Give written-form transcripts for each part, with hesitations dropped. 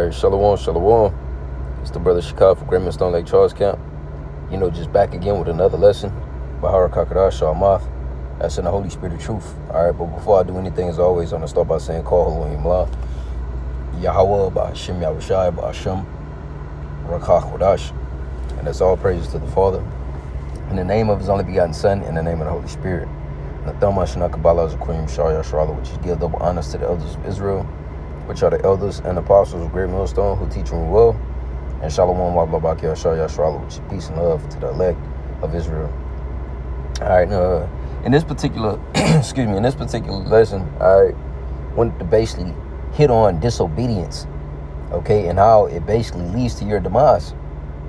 All right, shalom, shalom. It's the brother Shakar from Great Stone Lake Charles Camp. Just back again with another lesson. Bahara Kakadash Shalmath. That's in the Holy Spirit of Truth. All right, but before I do anything, as always, I'm going to start by saying, Call Elohim La, Yahweh, Ba'ashem Yahushai, Ba'ashem, Rakach Wadash. And that's all praises to the Father. In the name of His only begotten Son, in the name of the Holy Spirit. Nathama Shana Kabbalah Zakurim Shaya Shrala, which is give double honors to the elders of Israel, which are the elders and apostles of Great Millstone who teach them well. And Shalom Wablabakia Shaya Shrala, which is peace and love to the elect of Israel. All right, in this particular, in this particular lesson, I wanted to basically hit on disobedience, okay, and how it basically leads to your demise,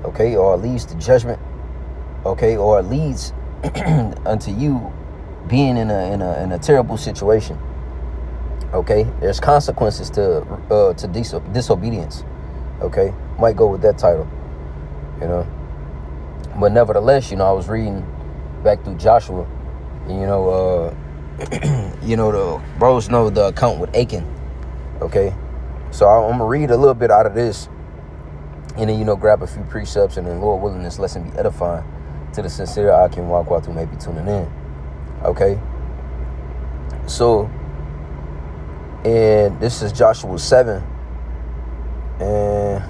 okay, or it leads to judgment, okay, or it leads unto you being in a terrible situation. Okay, there's consequences to disobedience. Okay, might go with that title, but nevertheless, I was reading back through Joshua, and the bros know the account with Achan. Okay, so I'm gonna read a little bit out of this, and then grab a few precepts, and then Lord willing, this lesson be edifying to the sincere Akim Wakwat who may be tuning in. Okay, so, and this is Joshua 7, and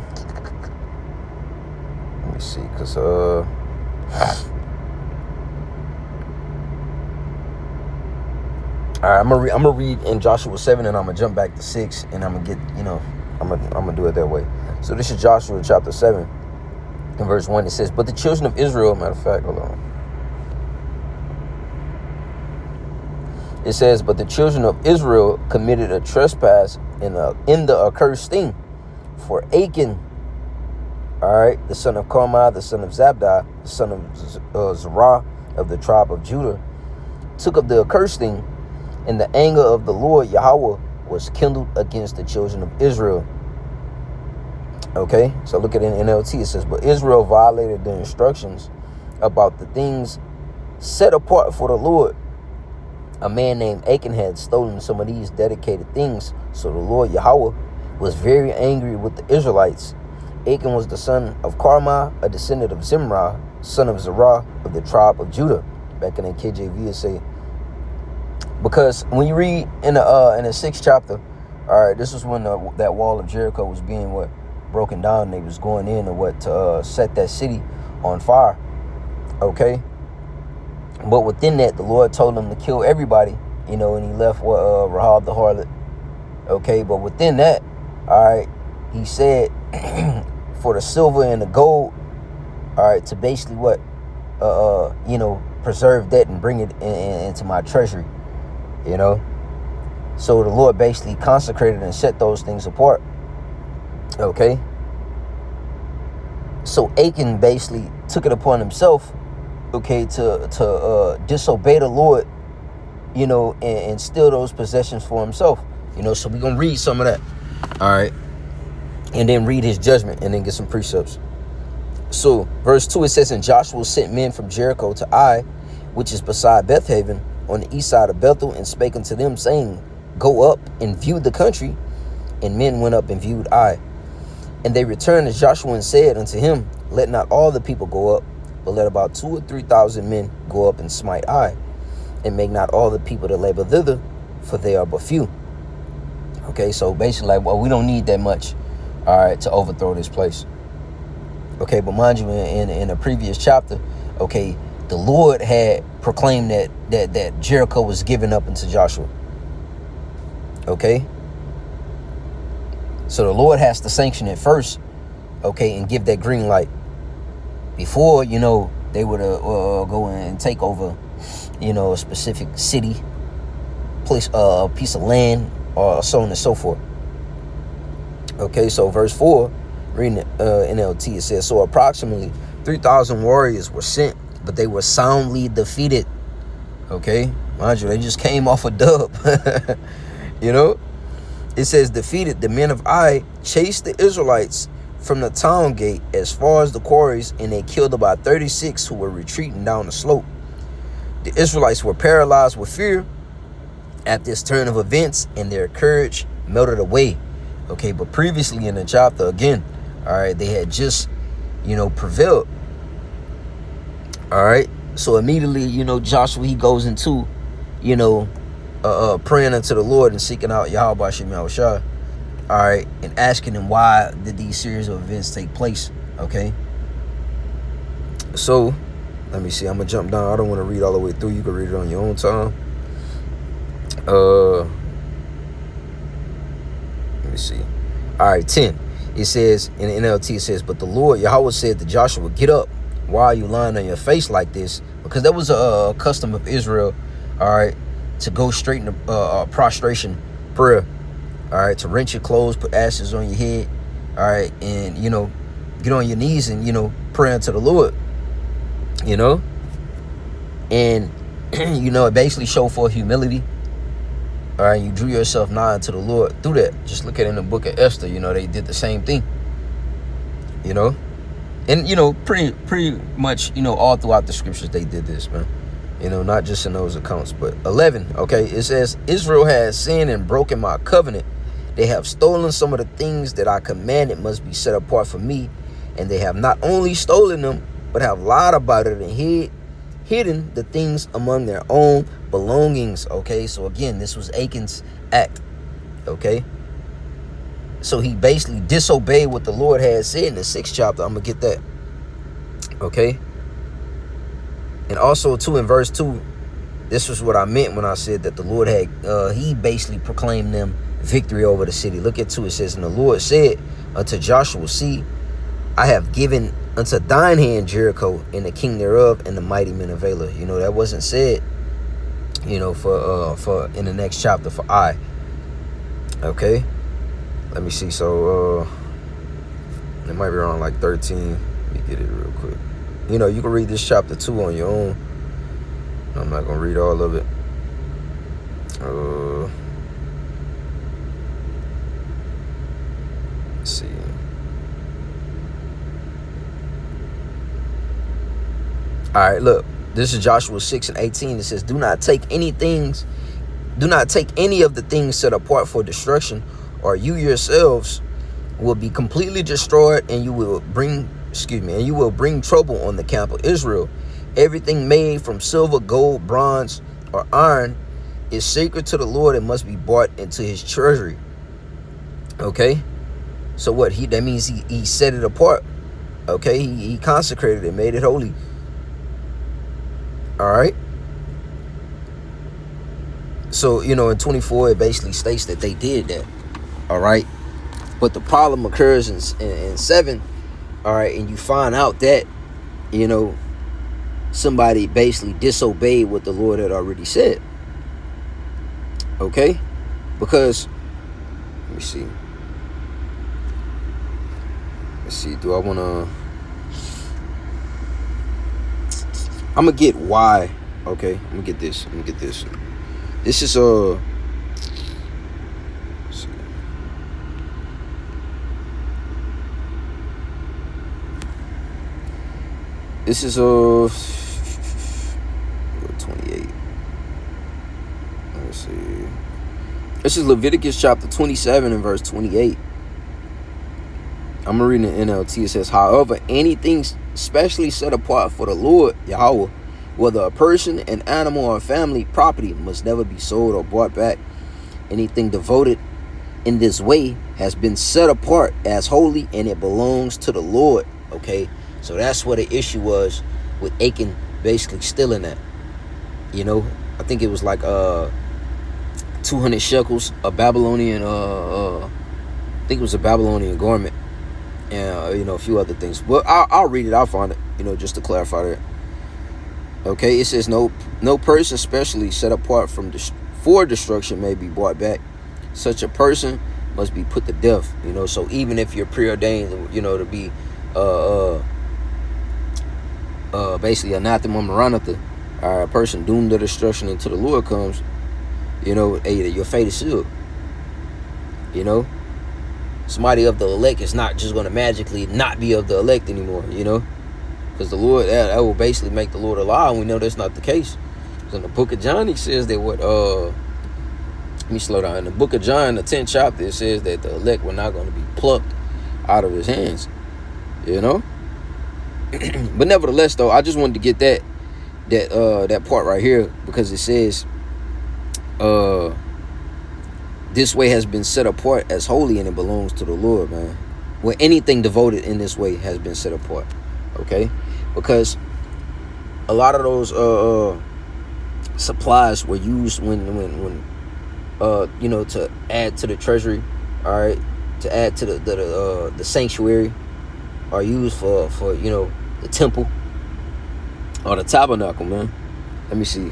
let me see, because all right, I'm gonna read in Joshua 7, and I'm gonna jump back to 6, and I'm gonna get, I'm gonna do it that way. So this is Joshua chapter 7, in verse 1. It says, "But the children of Israel," matter of fact, hold on. It says, "But the children of Israel committed a trespass in the accursed thing. For Achan, all right, the son of Carmi, the son of Zabdi, the son of Zerah of the tribe of Judah, took up the accursed thing, and the anger of the Lord Yahweh was kindled against the children of Israel." Okay, so look at it in NLT. It says, "But Israel violated the instructions about the things set apart for the Lord. A man named Achan had stolen some of these dedicated things, so the Lord Yahweh was very angry with the Israelites. Achan was the son of Carmi, a descendant of Zimri, son of Zerah of the tribe of Judah." Back in the KJV, it say, because when you read in the 6th chapter, all right, this is when that wall of Jericho was being broken down. They was going in to set that city on fire. Okay. But within that, the Lord told him to kill everybody, and he left Rahab the harlot. Okay, but within that, all right, he said for the silver and the gold, all right, to basically preserve that and bring it into my treasury, So the Lord basically consecrated and set those things apart. Okay. So Achan basically took it upon himself, okay, to disobey the Lord, and steal those possessions for himself, so we're going to read some of that, all right, and then read his judgment, and then get some precepts. So, verse 2, it says, "And Joshua sent men from Jericho to Ai, which is beside Bethaven, on the east side of Bethel, and spake unto them, saying, Go up and view the country. And men went up and viewed Ai. And they returned to Joshua and said unto him, Let not all the people go up, but let about 2,000 or 3,000 men go up and smite Ai, and make not all the people to labor thither, for they are but few." Okay, so basically, we don't need that much, all right, to overthrow this place. Okay, but mind you, in a previous chapter, okay, the Lord had proclaimed that Jericho was given up into Joshua. Okay, so the Lord has to sanction it first, okay, and give that green light before, they would go in and take over, a specific city, place, a piece of land, or so on and so forth. Okay, so verse 4, reading NLT, it says, "So approximately 3,000 warriors were sent, but they were soundly defeated." Okay, mind you, they just came off a dub. It says, "Defeated, the men of Ai chased the Israelites from the town gate as far as the quarries, and they killed about 36 who were retreating down the slope. The Israelites were paralyzed with fear at this turn of events, and their courage melted away Okay, but previously in the chapter, again, all right, they had just, prevailed. All right, so immediately, Joshua, he goes into, praying unto the Lord and seeking out Yahweh Shem Yahushua. All right, and asking him why did these series of events take place. Okay, so let me see. I'm gonna jump down. I don't want to read all the way through. You can read it on your own time. Let me see. All right, 10. It says in the NLT, it says, but the Lord Yahweh said to Joshua, get up. Why are you lying on your face like this? Because that was a custom of Israel. All right, to go straight into prostration prayer. All right, to rent your clothes, put ashes on your head. All right, and get on your knees and pray unto the Lord. And it basically showed for humility. All right, you drew yourself nigh unto the Lord through that. Just look at it in the book of Esther. They did the same thing. And pretty much all throughout the scriptures they did this, man. Not just in those accounts. But 11, okay, it says, Israel has sinned and broken my covenant. They have stolen some of the things that I commanded must be set apart for me. And they have not only stolen them, but have lied about it and hidden the things among their own belongings. Okay, so again, this was Achan's act. Okay, so he basically disobeyed what the Lord had said in the 6th chapter. I'm gonna get that. Okay, and also too in verse 2, this was what I meant when I said that the Lord had he basically proclaimed them victory over the city. Look at 2. It says, and the Lord said unto Joshua, see, I have given unto thine hand Jericho and the king thereof and the mighty men of Valor. That wasn't said, for in the next chapter for I. Okay, let me see. So it might be around like 13. Let me get it real quick. You can read this chapter 2 on your own. I'm not gonna read all of it. Let's see. All right, look. This is Joshua 6 and 18. It says, do not take any of the things set apart for destruction, or you yourselves will be completely destroyed, and you will bring trouble on the camp of Israel. Everything made from silver, gold, bronze, or iron is sacred to the Lord and must be brought into his treasury. Okay, so what that means he set it apart. Okay, he consecrated it, made it holy. All right. So, in 24, it basically states that they did that. All right. But the problem occurs in 7. All right. And you find out that, somebody basically disobeyed what the Lord had already said. Okay. Because, let me see. Let's see. Do I want to... I'm gonna get why. Okay, I'm gonna get this. This is let's see. This is 28. Let's see. This is Leviticus chapter 27 and verse 28. I'm gonna read in the NLT. It says, however, anything specially set apart for the Lord Yahweh, whether a person, an animal, or a family property, must never be sold or bought back. Anything devoted in this way has been set apart as holy, and it belongs to the Lord. Okay, so that's what the issue was with Achan basically stealing that. I think it was like 200 shekels, a Babylonian I think it was a Babylonian garment, and a few other things. But I'll read it. I'll find it, just to clarify that. Okay, it says no person specially set apart for destruction may be brought back. Such a person must be put to death. So even if you're preordained, to be basically anathema maranatha, a person doomed to destruction until the Lord comes, your fate is sealed. Somebody of the elect is not just going to magically not be of the elect anymore, because the Lord, that will basically make the Lord a lie, and we know that's not the case. So in the book of John, he says that Let me slow down. In the book of John, the 10th chapter, it says that the elect were not going to be plucked out of his hands. You know? But nevertheless, though, I just wanted to get that part right here, because it says this way has been set apart as holy, and it belongs to the Lord, man. Well, anything devoted in this way has been set apart. Okay? Because a lot of those supplies were used when you know, to add to the treasury, all right, to add to the sanctuary, are used for you know, the temple or the tabernacle, man. Let me see.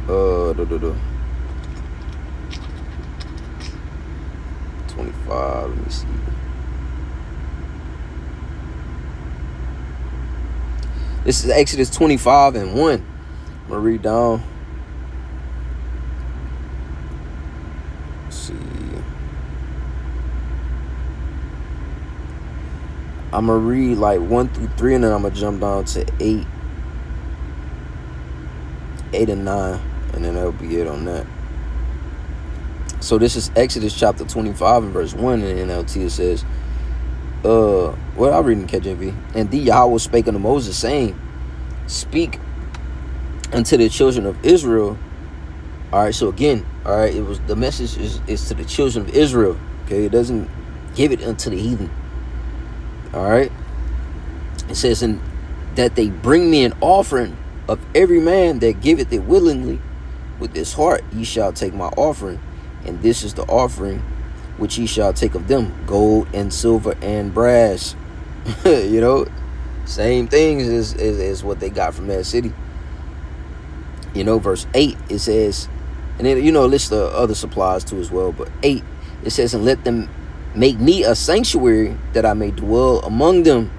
25. Let me see. This is Exodus 25 and 1. I'm gonna read down. Let's see. I'm gonna read like 1 through 3, and then I'm gonna jump down to 8 and 9, and then that'll be it on that. So this is Exodus chapter 25 and verse 1 in NLT. It says, well, I'll read in KJV. And the Yahweh spake unto Moses, saying, speak unto the children of Israel. All right, so again, all right, it was, the message is to the children of Israel. Okay, it doesn't give it unto the heathen. All right, it says, and that they bring me an offering of every man that giveth it willingly with his heart, ye shall take my offering, and this is the offering which ye shall take of them, gold and silver and brass. You know, same things as what they got from that city. You know, verse 8, it says, and then, you know, list the other supplies too as well, but 8, it says, and let them make me a sanctuary, that I may dwell among them.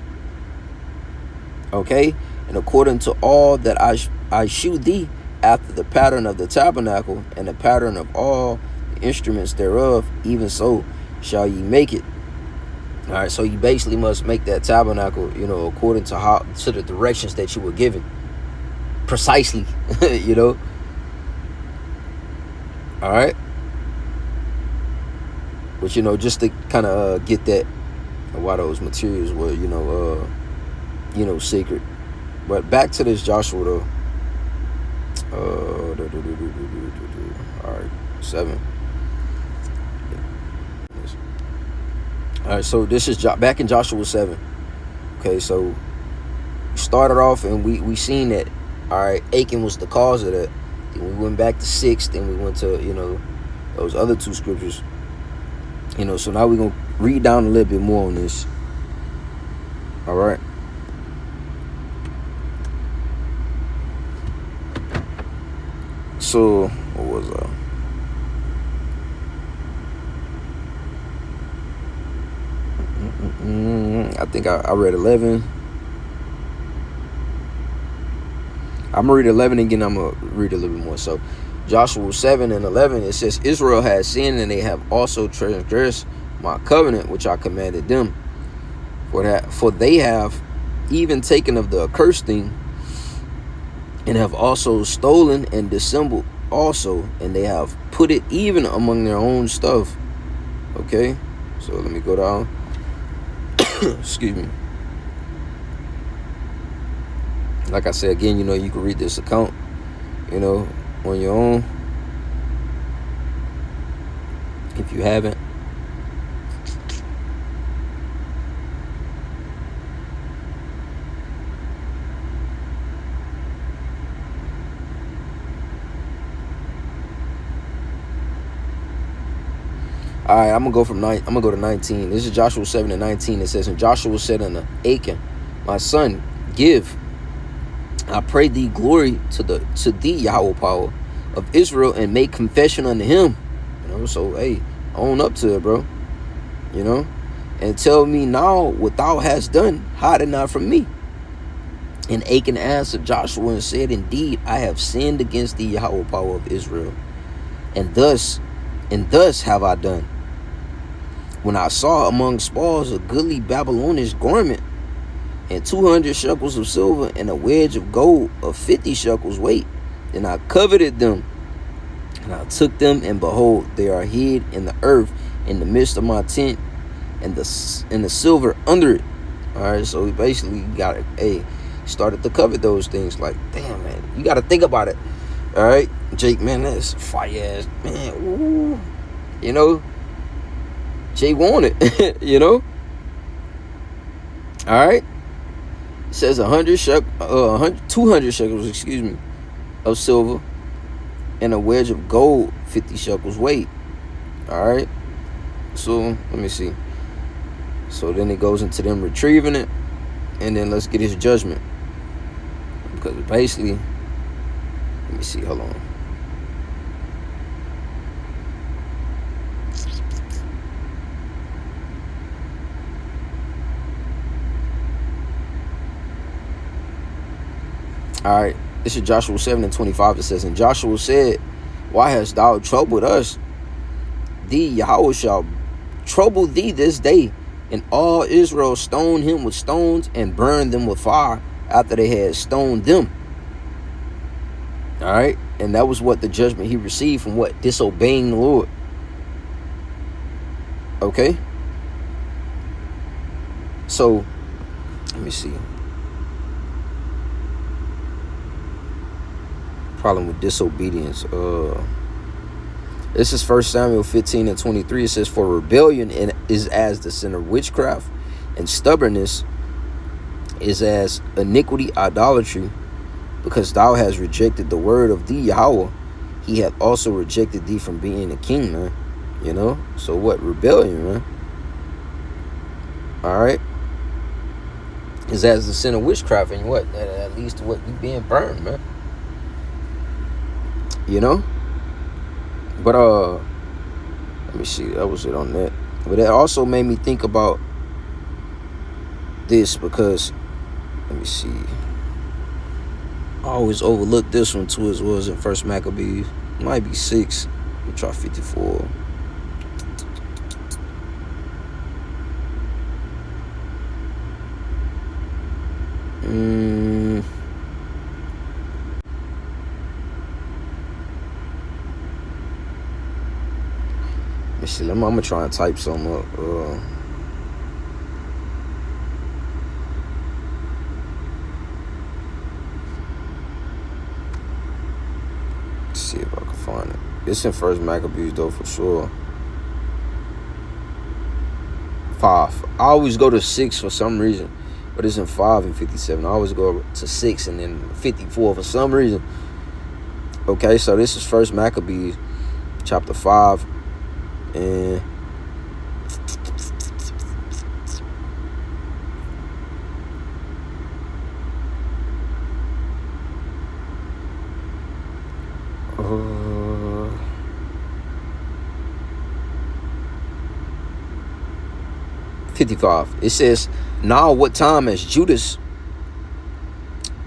Okay, and according to all that I shew thee, after the pattern of the tabernacle, and the pattern of all the instruments thereof, even so shall ye make it. All right, so you basically must make that tabernacle, you know, according to the directions that you were given, precisely. You know. All right, but you know, just to kind of get that, why those materials were, you know, sacred. But back to this Joshua though. All right, 7. All right, so this is back in Joshua 7. Okay, so started off and we seen that, all right, Achan was the cause of that. Then we went back to 6, then we went to, you know, those other 2 scriptures. You know, so now we're gonna read down a little bit more on this. All right. So what was I think I read 11. I'm gonna read 11 again. I'm gonna read a little bit more. So Joshua 7 and 11, it says, Israel has sinned, and they have also transgressed my covenant which I commanded them. For they have even taken of the accursed thing, and have also stolen and dissembled also, and they have put it even among their own stuff. Okay, so let me go down. Excuse me. Like I said again, you know, you can read this account, you know, on your own if you haven't. All right, I'm gonna go to 19. This is Joshua 7 and 19. It says, and Joshua said unto Achan, my son, give, I pray thee, glory to thee, Yahweh power of Israel, and make confession unto him. You know, so hey, own up to it, bro. You know, and tell me now what thou hast done, hide it not from me. And Achan answered Joshua and said, indeed, I have sinned against thee, Yahweh power of Israel, and thus have I done. When I saw among spoils a goodly Babylonish garment, and 200 shekels of silver, and a wedge of gold of 50 shekels weight, then I coveted them. And I took them, and behold, they are hid in the earth in the midst of my tent, and the silver under it. All right, so we basically got it. Started to cover those things. Like, damn, man, you got to think about it. All right, Jake, man, that's fire ass, man. Ooh, you know, Jay wanted, you know. All right, it says 200 shekels, excuse me, of silver, and a wedge of gold, 50 shekels weight. All right, so let me see. So then it goes into them retrieving it, and then let's get his judgment. Because basically, let me see, hold on. All right, this is Joshua 7 and 25. It says, and Joshua said, why hast thou troubled us? Thee, Yahweh, shall trouble thee this day. And all Israel stoned him with stones and burned them with fire after they had stoned them. All right, and that was what the judgment he received from what? Disobeying the Lord. Okay, so let me see. Problem with disobedience. This is 1 Samuel 15 and 23. It says, for rebellion is as the sin of witchcraft, and stubbornness is as iniquity, idolatry. Because thou hast rejected the word of thee, Yahweh, he hath also rejected thee from being a king, man. You know? So what? Rebellion, man. All right? Is as the sin of witchcraft, and what? That leads to what? You being burned, man. You know? But let me see, that was it on that. But that also made me think about this, because let me see, I always overlook this one too, as well as in First Maccabees. It might be 6. We'll try 54. Let me see. I'm gonna try and type something up. Let's see if I can find it. It's in First Maccabees though, for sure. 5. I always go to 6 for some reason, but it's in 5 and 57. I always go to 6 and then 54 for some reason. Okay, so this is First Maccabees, chapter 5, and $55. It says, now what time as Judas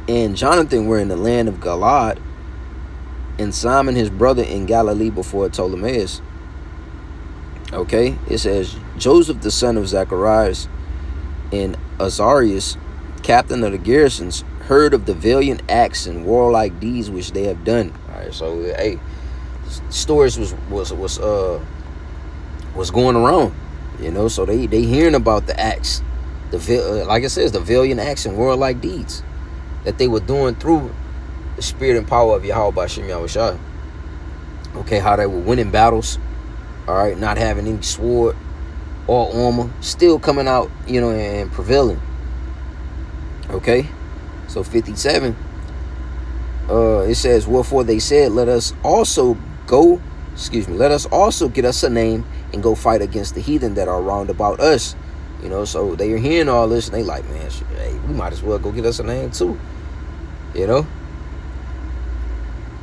and Jonathan were in the land of Galaad, and Simon his brother in Galilee before Ptolemais. Okay, it says, Joseph the son of Zacharias and Azarias, captain of the garrisons, heard of the valiant acts and warlike deeds which they have done. All right, so hey, stories was going around, you know. So they hearing about the acts, like it says, the valiant acts and warlike deeds that they were doing through the spirit and power of Yahweh B'Shem Yahushua. Okay, how they were winning battles. All right, not having any sword or armor, still coming out, you know, and prevailing. Okay, so 57. It says, wherefore they said, let us also get us a name and go fight against the heathen that are round about us. You know, so they are hearing all this and they like, man, shit, hey, we might as well go get us a name too. You know,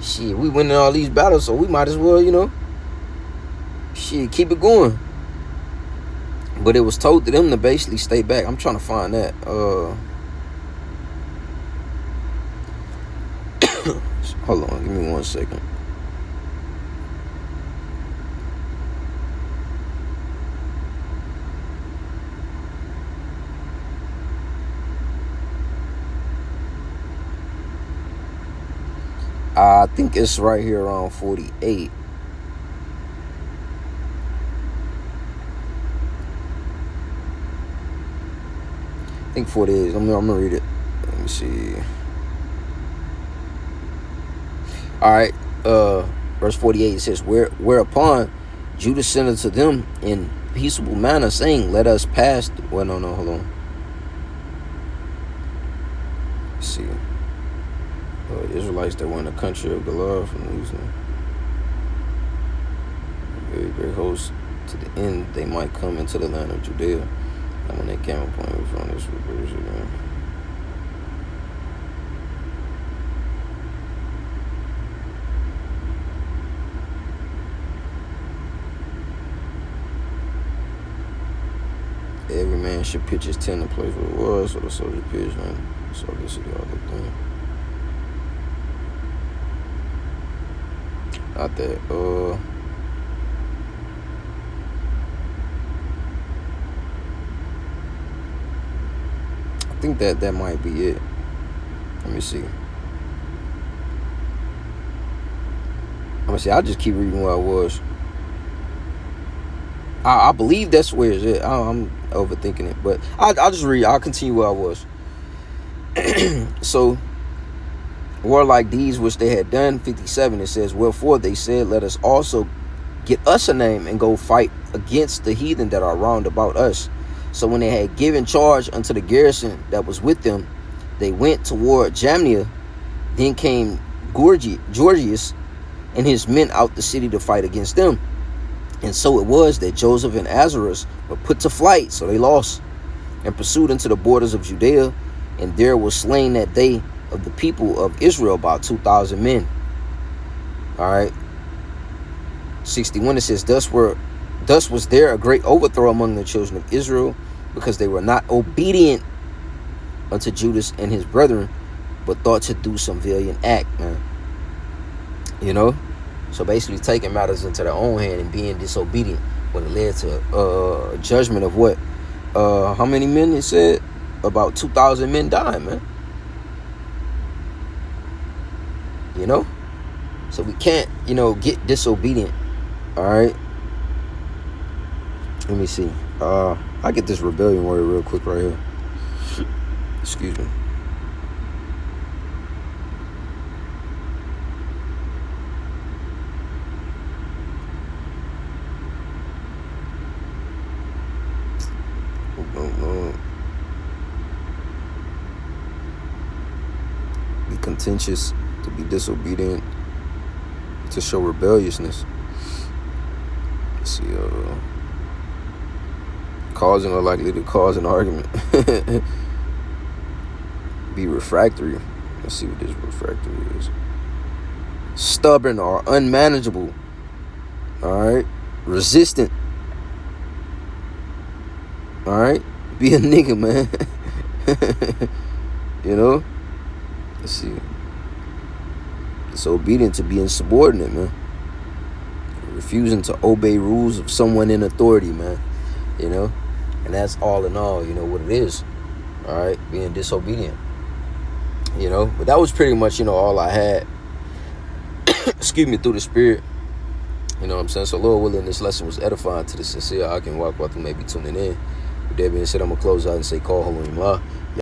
shit, we winning all these battles, so we might as well, you know, shit, keep it going. But it was told to them to basically stay back. I'm trying to find that. Hold on, give me 1 second. I think it's right here around 48. think 48. I'm gonna read it. Let me see. All right. Verse 48, it says, whereupon Judah sent unto them in peaceable manner, saying, let us pass. Well, no, hold on. Let's see. Israelites that were in the country of Galah from losing a very great host to the end, they might come into the land of Judea. And when they came upon it from this British again. Every man should pitch his tent in the place where it was, so the soldier pitched, man. So this is the other thing. Not that, I think that might be it. Let me see. I'll just keep reading where I was. I believe that's where it's at. I'm overthinking it, but I'll just read. I'll continue where I was. So, warlike deeds which they had done, 57, it says, wherefore they said, let us also get us a name and go fight against the heathen that are round about us. So when they had given charge unto the garrison that was with them, they went toward Jamnia. Then came Gorgias and his men out the city to fight against them. And so it was that Joseph and Azarus were put to flight, so they lost, and pursued into the borders of Judea. And there was slain that day of the people of Israel about 2,000 men. All right. 61, it says, thus was there a great overthrow among the children of Israel, because they were not obedient unto Judas and his brethren, but thought to do some valiant act, man. You know? So basically taking matters into their own hand and being disobedient, when it led to judgment of what? How many men it said? About 2,000 men died, man. You know? So we can't, get disobedient. All right? Let me see. I get this rebellion word real quick right here. Excuse me. Be contentious, to be disobedient, to show rebelliousness. Let's see, causing or likely to cause an argument. Be refractory. Let's see what this refractory is. Stubborn or unmanageable. Alright. Resistant. Alright. Be a nigga, man. Let's see. Disobedient, to be insubordinate, man. Refusing to obey rules of someone in authority, man. And that's all in all, what it is. All right, being disobedient. But that was pretty much, all I had. Excuse me, through the Spirit. You know what I'm saying? So, Lord willing, this lesson was edifying to the sincere. I can walk through maybe tuning in. With that being said, I'm going to close out and say, call Holy Allah.